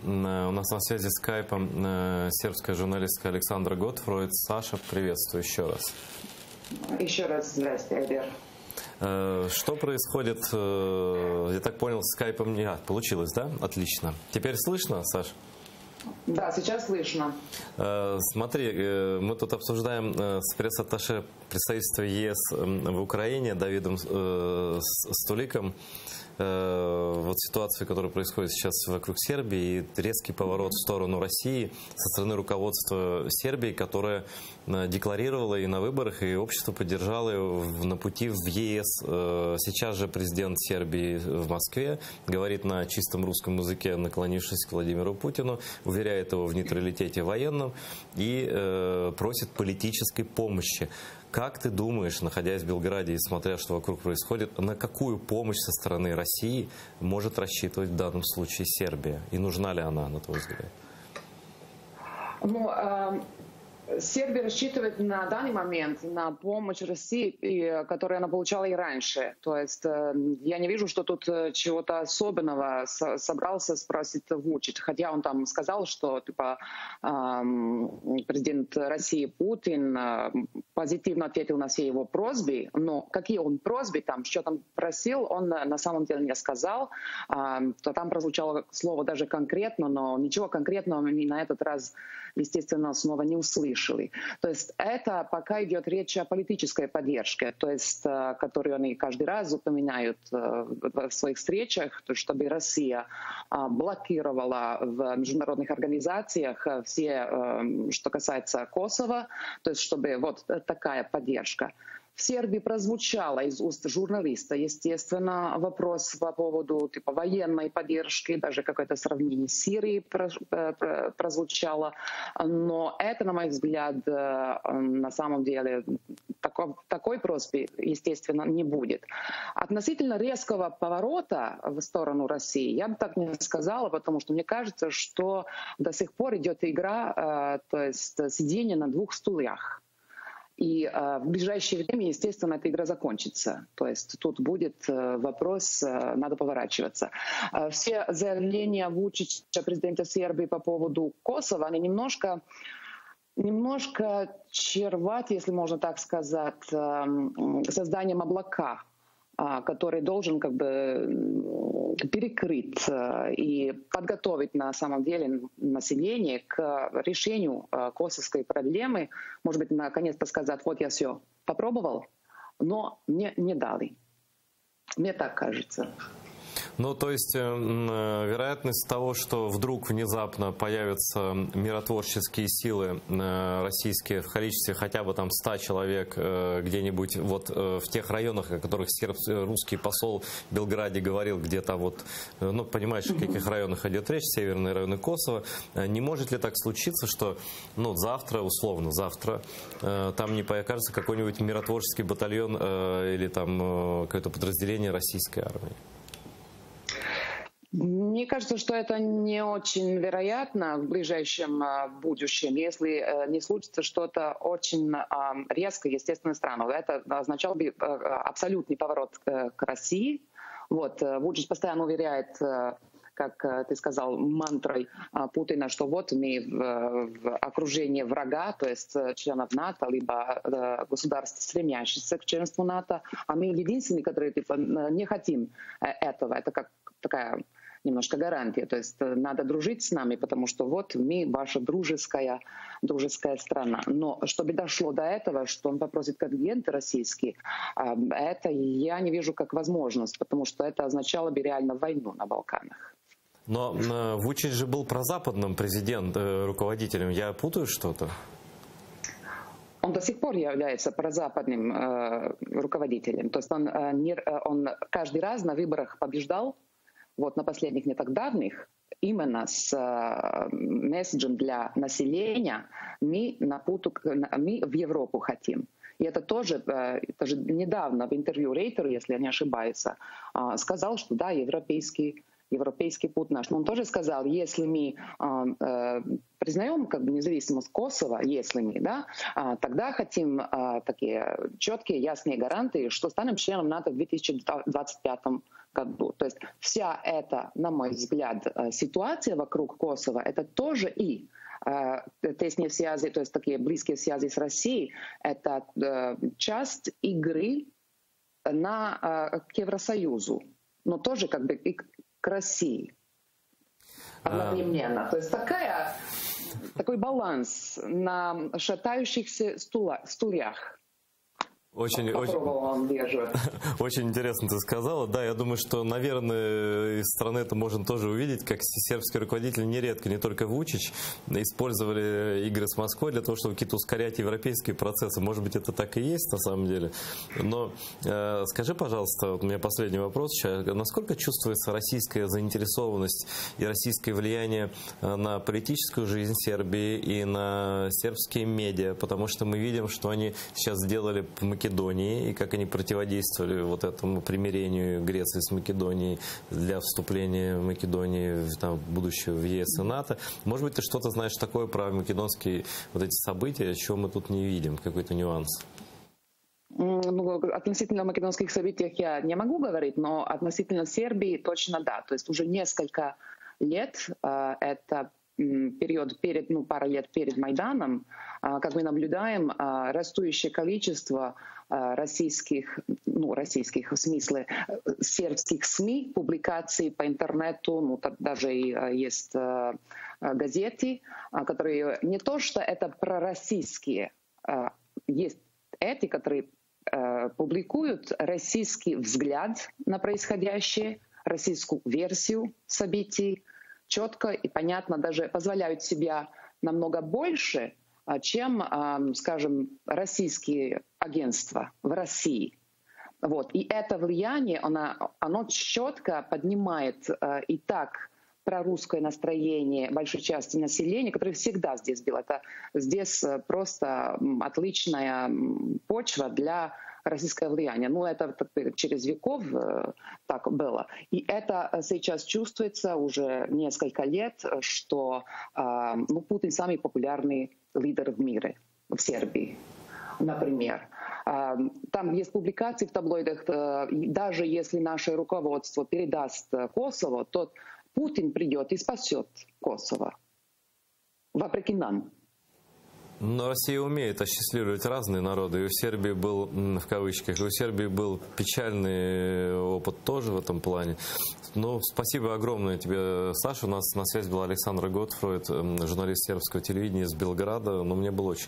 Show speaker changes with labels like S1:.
S1: У нас на связи скайпом сербская журналистка Александра Готфройд. Саша, приветствую еще раз.
S2: Еще раз здрасте, Айдер.
S1: Что происходит, я так понял, с скайпом не получилось, да? Отлично. Теперь слышно, Саш?
S2: Да, сейчас слышно.
S1: Смотри, мы тут обсуждаем с пресс-атташе представительства ЕС в Украине Давидом Стуликом вот ситуацию, которая происходит сейчас вокруг Сербии, и резкий поворот в сторону России со стороны руководства Сербии, которое декларировало и на выборах, и общество поддержало на пути в ЕС. Сейчас же президент Сербии в Москве говорит на чистом русском языке, наклонившись к Владимиру Путину, уверяет его в нейтралитете военном и просит политической помощи. Как ты думаешь, находясь в Белграде и смотря, что вокруг происходит, на какую помощь со стороны России может рассчитывать в данном случае Сербия? И нужна ли она, на твой взгляд?
S2: Сербия рассчитывает на данный момент на помощь России, которую она получала и раньше. То есть я не вижу, что тут чего-то особенного собрался спросить Вучич. Хотя он там сказал, что типа, президент России Путин позитивно ответил на все его просьбы. Но какие он просьбы там, что там просил, он на самом деле не сказал. То там прозвучало слово даже конкретно, но ничего конкретного мы на этот раз, естественно, снова не услышали. То есть это пока идет речь о политической поддержке, то есть, которую они каждый раз упоминают в своих встречах, то, чтобы Россия блокировала в международных организациях все, что касается Косово, то есть чтобы вот такая поддержка. В Сербии прозвучало из уст журналиста, естественно, вопрос по поводу типа военной поддержки, даже какое-то сравнение с Сирией прозвучало. Но это, на мой взгляд, на самом деле такой просьбы, естественно, не будет. Относительно резкого поворота в сторону России, я бы так не сказала, потому что мне кажется, что до сих пор идет игра, то есть сидение на двух стульях. И в ближайшее время, естественно, эта игра закончится. То есть тут будет вопрос, надо поворачиваться. Все заявления Вучича, президента Сербии, по поводу Косово, они немножко черват, если можно так сказать, созданием облака, который должен как бы перекрыть и подготовить на самом деле население к решению косовской проблемы. Может быть, наконец-то сказать, вот я все попробовал, но мне не дали. Мне так кажется.
S1: Ну, то есть вероятность того, что вдруг внезапно появятся миротворческие силы российские в количестве хотя бы там 100 человек где-нибудь вот в тех районах, о которых русский посол в Белграде говорил, где-то вот, ну, понимаешь, в каких районах идет речь, северные районы Косово, не может ли так случиться, что, ну, завтра, условно, завтра там не покажется какой-нибудь миротворческий батальон или там какое-то подразделение российской армии?
S2: Мне кажется, что это не очень вероятно в ближайшем будущем, если не случится что-то очень резкое, естественно, странного. Это означало бы абсолютный поворот к России. Вот. Вучич постоянно уверяет, как ты сказал, мантрой Путина, что вот мы в окружении врага, то есть членов НАТО, либо государств, стремящихся к членству НАТО, а мы единственные, которые типа, не хотим этого. Это как такая немножко гарантия. То есть надо дружить с нами, потому что вот мы ваша дружеская страна. Но чтобы дошло до этого, что он попросит контингенты российские, это я не вижу как возможность, потому что это означало бы реально войну на Балканах.
S1: Но Вучич же был прозападным руководителем. Я путаю что-то?
S2: Он до сих пор является прозападным руководителем. То есть он каждый раз на выборах побеждал. Вот на последних не так давних, именно с месседжем для населения мы в Европу хотим. И это тоже недавно в интервью Рейтеру, если я не ошибаюсь, сказал, что да, европейский путь наш. Но он тоже сказал, если мы признаем как бы независимость Косово, тогда хотим такие четкие, ясные гарантии, что станем членом НАТО в 2025 году. То есть вся эта, на мой взгляд, ситуация вокруг Косово, это тоже и тесные связи, то есть такие близкие связи с Россией, это часть игры к Евросоюзу, но тоже как бы и к России одновременно. То есть такой баланс на шатающихся стульях.
S1: Очень интересно ты сказала. Да, я думаю, что, наверное, из страны это можно тоже увидеть, как сербские руководители нередко, не только Вучич, использовали игры с Москвой для того, чтобы какие-то ускорять европейские процессы. Может быть, это так и есть на самом деле. Но скажи, пожалуйста, вот у меня последний вопрос. Насколько чувствуется российская заинтересованность и российское влияние на политическую жизнь Сербии и на сербские медиа? Потому что мы видим, что они сейчас сделали в Македонии, и как они противодействовали вот этому примирению Греции с Македонией для вступления Македонии будущего в ЕС и НАТО. Может быть, ты что-то знаешь такое про македонские вот эти события, чего мы тут не видим, какой-то нюанс?
S2: Ну, относительно македонских событий я не могу говорить, но относительно Сербии точно да. То есть уже несколько лет это период пара лет перед Майданом, как мы наблюдаем, растущее количество российских в смысле сербских СМИ, публикаций по интернету, даже и есть газеты, которые не то что это пророссийские, есть эти, которые публикуют российский взгляд на происходящее, российскую версию событий, четко и понятно, даже позволяют себя намного больше, чем, скажем, российские агентства в России. Вот. И это влияние, оно четко поднимает и так прорусское настроение большой части населения, которое всегда здесь было. Здесь просто отличная почва для российское влияние. Ну, это через веков так было. И это сейчас чувствуется уже несколько лет, что Путин самый популярный лидер в мире, в Сербии, например. Там есть публикации в таблоидах, даже если наше руководство передаст Косово, то Путин придет и спасет Косово, вопреки нам.
S1: Но Россия умеет осчастливливать разные народы. И у Сербии был, в кавычках, у Сербии был печальный опыт тоже в этом плане. Ну, спасибо огромное тебе, Саша. У нас на связи была Александра Готфройд, журналист сербского телевидения из Белграда. Но мне было очень